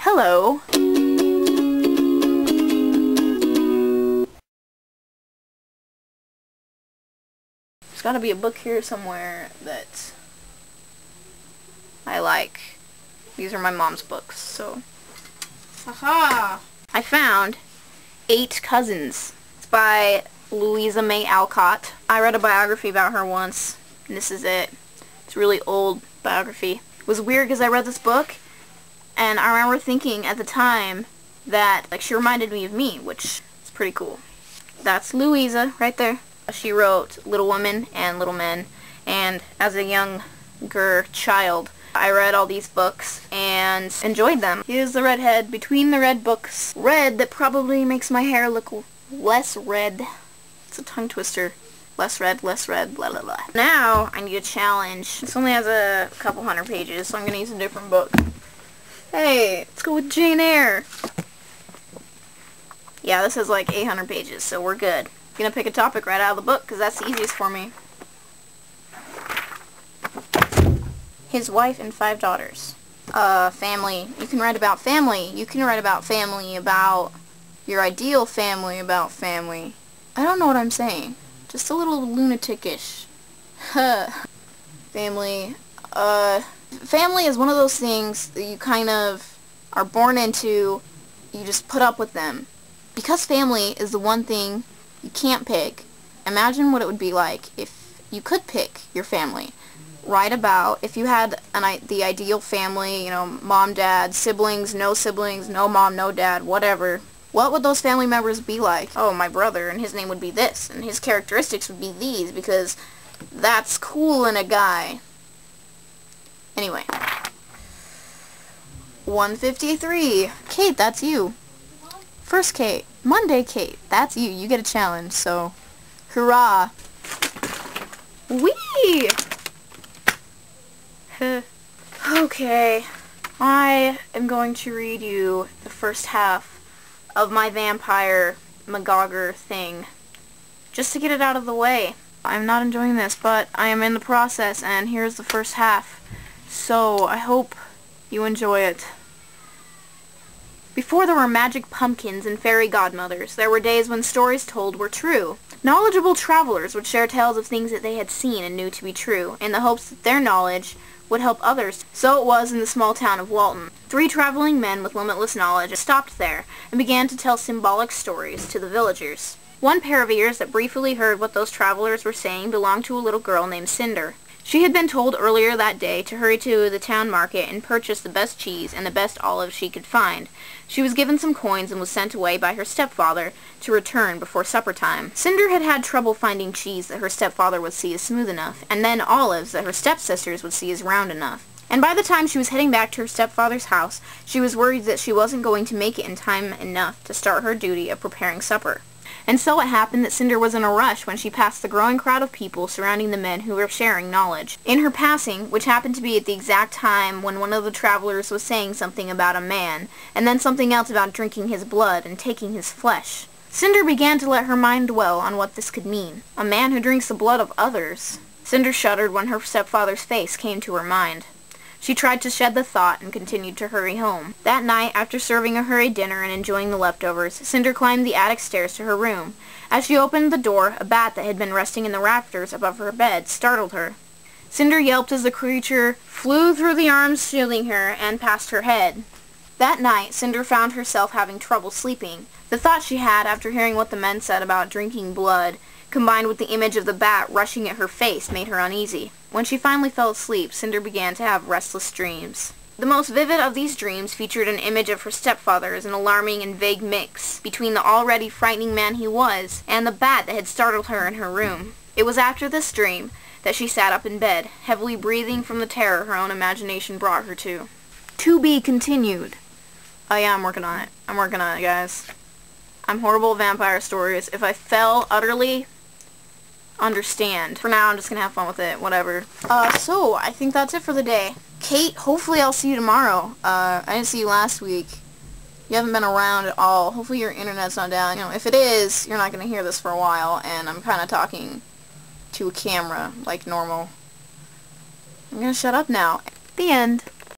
Hello. There's gotta be a book here somewhere that I like. These are my mom's books, so. Aha! I found 8 Cousins. It's by Louisa May Alcott. I read a biography about her once, and this is it. It's a really old biography. It was weird because I read this book, and I remember thinking at the time that she reminded me of me, which is pretty cool. That's Louisa right there. She wrote Little Women and Little Men, and as a younger child, I read all these books and enjoyed them. Here's the redhead between the red books. Red that probably makes my hair look less red. It's a tongue twister. Less red, blah blah blah. Now, I need a challenge. This only has a couple hundred pages, so I'm gonna use a different book. Hey, let's go with Jane Eyre. Yeah, this has like 800 pages, so we're good. I'm gonna pick a topic right out of the book, because that's the easiest for me. His wife and 5 daughters. Family. You can write about family. You can write about family, about your ideal family, about family. I don't know what I'm saying. Just a little lunatic-ish. Family. Family is one of those things that you kind of are born into. You just put up with them. Because family is the one thing you can't pick, imagine what it would be like if you could pick your family. Write about if you had the ideal family, you know, mom, dad, siblings, no mom, no dad, whatever. What would those family members be like? Oh, my brother, and his name would be this, and his characteristics would be these, because that's cool in a guy. Anyway. 153. Kate, that's you. First Kate. Monday Kate. That's you. You get a challenge, so hurrah. Whee! Okay. I am going to read you the first half of my vampire McGogger thing, just to get it out of the way. I'm not enjoying this, but I am in the process, and here's the first half, so I hope you enjoy it. Before there were magic pumpkins and fairy godmothers, there were days when stories told were true. Knowledgeable travelers would share tales of things that they had seen and knew to be true, in the hopes that their knowledge would help others. So it was in the small town of Walton. 3 traveling men with limitless knowledge stopped there and began to tell symbolic stories to the villagers. One pair of ears that briefly heard what those travelers were saying belonged to a little girl named Cinder. She had been told earlier that day to hurry to the town market and purchase the best cheese and the best olives she could find. She was given some coins and was sent away by her stepfather to return before supper time. Cinder had had trouble finding cheese that her stepfather would see as smooth enough, and then olives that her stepsisters would see as round enough. And by the time she was heading back to her stepfather's house, she was worried that she wasn't going to make it in time enough to start her duty of preparing supper. And so it happened that Cinder was in a rush when she passed the growing crowd of people surrounding the men who were sharing knowledge. In her passing, which happened to be at the exact time when one of the travelers was saying something about a man, and then something else about drinking his blood and taking his flesh, Cinder began to let her mind dwell on what this could mean. A man who drinks the blood of others. Cinder shuddered when her stepfather's face came to her mind. She tried to shed the thought and continued to hurry home. That night, after serving a hurried dinner and enjoying the leftovers, Cinder climbed the attic stairs to her room. As she opened the door, a bat that had been resting in the rafters above her bed startled her. Cinder yelped as the creature flew through the arms shielding her and past her head. That night, Cinder found herself having trouble sleeping. The thought she had after hearing what the men said about drinking blood, combined with the image of the bat rushing at her face, made her uneasy. When she finally fell asleep, Cinder began to have restless dreams. The most vivid of these dreams featured an image of her stepfather as an alarming and vague mix between the already frightening man he was and the bat that had startled her in her room. It was after this dream that she sat up in bed, heavily breathing from the terror her own imagination brought her to. To be continued. Oh yeah, I'm working on it. I'm working on it, guys. I'm horrible at vampire stories. If I fell utterly, understand. For now, I'm just gonna have fun with it, whatever. So, I think that's it for the day. Kate, hopefully I'll see you tomorrow. I didn't see you last week. You haven't been around at all. Hopefully your internet's not down. You know, if it is, you're not gonna hear this for a while, and I'm kinda talking to a camera, like normal. I'm gonna shut up now. The end.